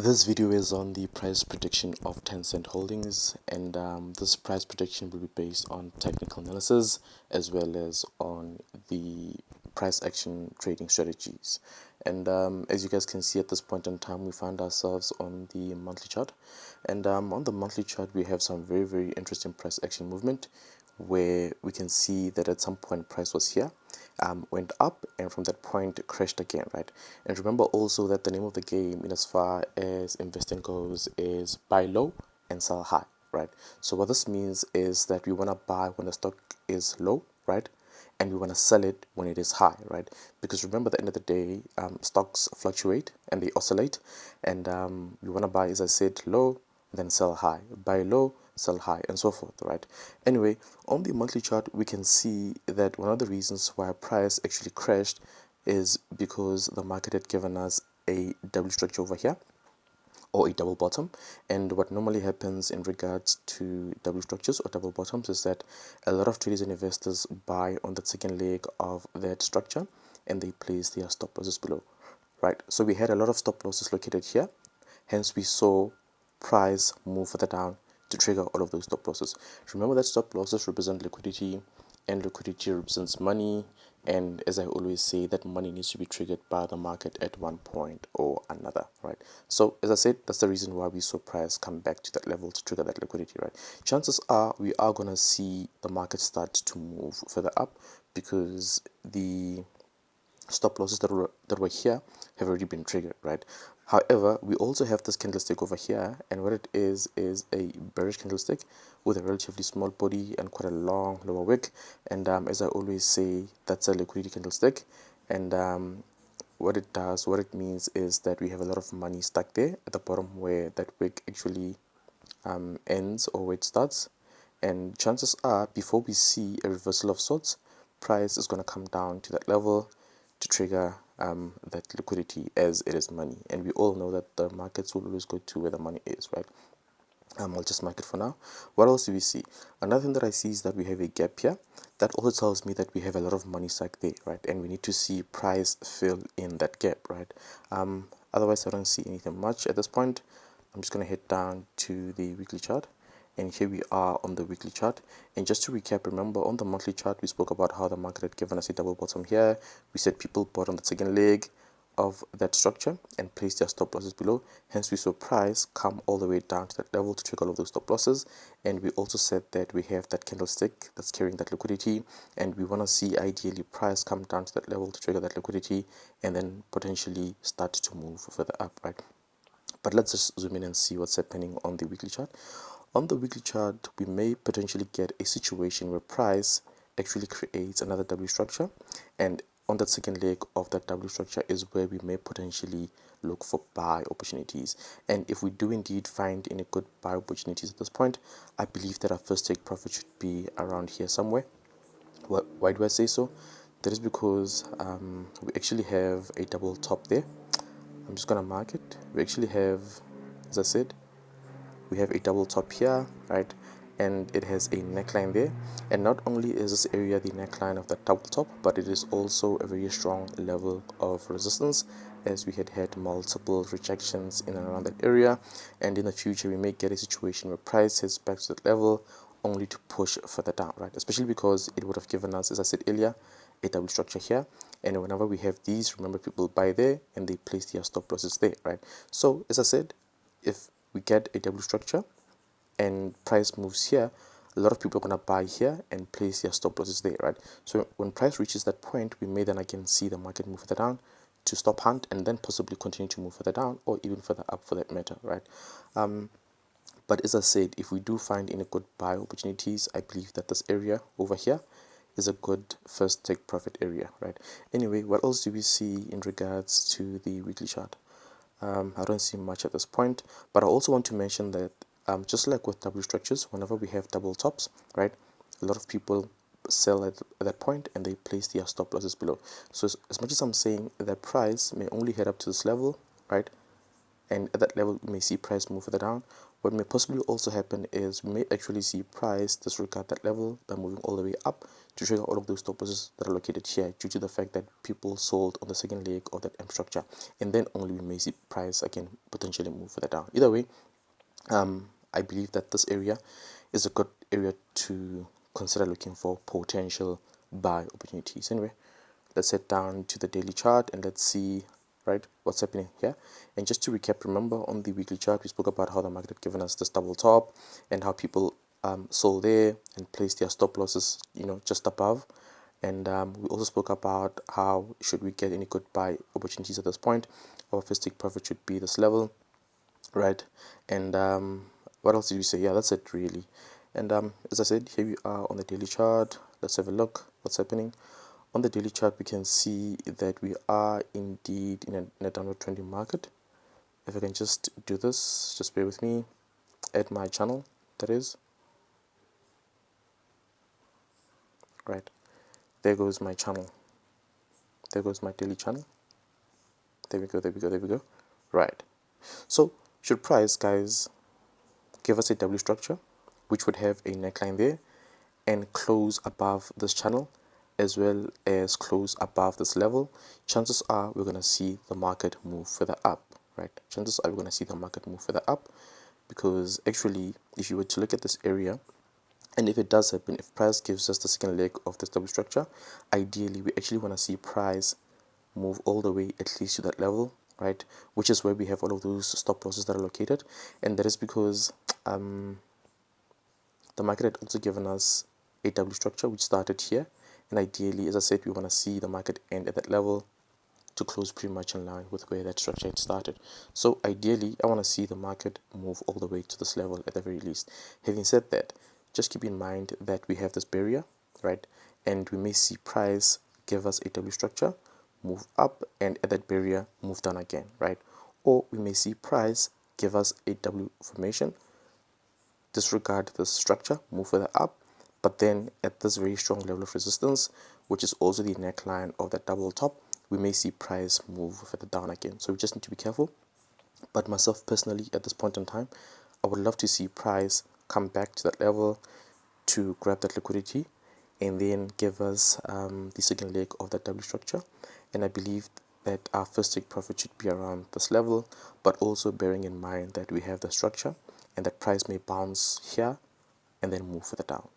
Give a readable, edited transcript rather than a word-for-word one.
This video is on the price prediction of Tencent Holdings, and this price prediction will be based on technical analysis as well as on the price action trading strategies. And as you guys can see at this point in time, we find ourselves on the monthly chart, and on the monthly chart, we have some very interesting price action movement where we can see that at some point price was here, went up, and from that point crashed again, right? And remember also that the name of the game in as far as investing goes is buy low and sell high, right? So what this means is that we want to buy when the stock is low, right? And we want to sell it when it is high, right? Because remember, at the end of the day, stocks fluctuate and they oscillate, and we want to buy, as I said, low, then sell high, buy low, sell high, and so forth, right? Anyway, on the monthly chart, we can see that one of the reasons why price actually crashed is because the market had given us a W structure over here, or a double bottom. And what normally happens in regards to double structures or double bottoms is that a lot of traders and investors buy on the second leg of that structure and they place their stop losses below, right? So we had a lot of stop losses located here, hence we saw price move further down to trigger all of those stop losses. Remember that stop losses represent liquidity, and liquidity represents money, and as I always say, that money needs to be triggered by the market at one point or another, right? So as I said, that's the reason why we saw price come back to that level to trigger that liquidity, right? Chances are we are going to see the market start to move further up because the stop losses that were here have already been triggered, right? However, we also have this candlestick over here, and what it is a bearish candlestick with a relatively small body and quite a long lower wick. And as I always say, that's a liquidity candlestick. And what it does, what it means is that we have a lot of money stuck there at the bottom where that wick actually ends or where it starts. And chances are, before we see a reversal of sorts, price is going to come down to that level to trigger that liquidity, as it is money. And we all know that the markets will always go to where the money is, right? I'll just mark it for now. What else do we see? Another thing that I see is that we have a gap here. That also tells me that we have a lot of money stuck there, right? And we need to see price fill in that gap, right? Otherwise, I don't see anything much at this point. I'm just going to head down to the weekly chart, and here we are on the weekly chart. And just to recap, remember on the monthly chart we spoke about how the market had given us a double bottom here. We said people bought on the second leg of that structure and place their stop losses below, hence we saw price come all the way down to that level to trigger all of those stop losses. And we also said that we have that candlestick that's carrying that liquidity, and we want to see ideally price come down to that level to trigger that liquidity and then potentially start to move further up, right? But let's just zoom in and see what's happening on the weekly chart. On the weekly chart, we may potentially get a situation where price actually creates another W structure, and on that second leg of that W structure is where we may potentially look for buy opportunities. And if we do indeed find any good buy opportunities at this point, I believe that our first take profit should be around here somewhere. Why do I say so? That is because we actually have a double top there. I'm just gonna mark it. We actually have, as I said, we have a double top here, right? And it has a neckline there. And not only is this area the neckline of the double top, but it is also a very strong level of resistance, as we had multiple rejections in and around that area. And in the future we may get a situation where price hits back to that level only to push further down, right? Especially because it would have given us, as I said earlier, a double structure here, and whenever we have these, remember, people buy there and they place their stop losses there, right? So as I said, if we get a double structure and price moves here, a lot of people are going to buy here and place their stop losses there, right? So when price reaches that point, we may then again see the market move further down to stop hunt and then possibly continue to move further down or even further up for that matter, right? But as I said, if we do find any good buy opportunities, I believe that this area over here is a good first take profit area, right? Anyway, what else do we see in regards to the weekly chart? I don't see much at this point, but I also want to mention that just like with W structures, whenever we have double tops, right, a lot of people sell at that point and they place their stop losses below. So as much as I'm saying that price may only head up to this level, right, and at that level we may see price move further down, What may possibly also happen is we may actually see price disregard that level by moving all the way up to trigger all of those stop losses that are located here, due to the fact that people sold on the second leg of that M structure, and then only we may see price again potentially move further down. Either way, I believe that this area is a good area to consider looking for potential buy opportunities. Anyway, let's head down to the daily chart and let's see, right, what's happening here. And just to recap, remember on the weekly chart we spoke about how the market had given us this double top and how people sold there and placed their stop losses, just above. And we also spoke about how, should we get any good buy opportunities at this point, our first take profit should be this level, right? And what else did we say? Yeah, that's it really. And as I said, here we are on the daily chart. Let's have a look what's happening. On the daily chart we can see that we are indeed in a downward trending market. If I can just do this, just bear with me, at my channel, that is, right, there goes my channel, there goes my daily channel, there we go, there we go, there we go, right. So should price, guys, give us a W structure which would have a neckline there and close above this channel as well as close above this level, chances are we're going to see the market move further up, right? Chances are we're going to see the market move further up, because actually if you were to look at this area, and if it does happen, if price gives us the second leg of this double structure, ideally we actually want to see price move all the way at least to that level, right, which is where we have all of those stop losses that are located. And that is because the market had also given us a W structure which started here, and ideally, as I said, we want to see the market end at that level to close pretty much in line with where that structure had started. So ideally, I want to see the market move all the way to this level at the very least. Having said that, just keep in mind that we have this barrier, right, and we may see price give us a W structure, move up, and at that barrier move down again, right? Or we may see price give us a W formation, disregard the structure, move further up, but then at this very strong level of resistance, which is also the neckline of that double top, we may see price move further down again. So we just need to be careful. But myself personally, at this point in time, I would love to see price come back to that level to grab that liquidity and then give us the second leg of that W structure. And I believe that our first take profit should be around this level, but also bearing in mind that we have the structure and that price may bounce here and then move further down.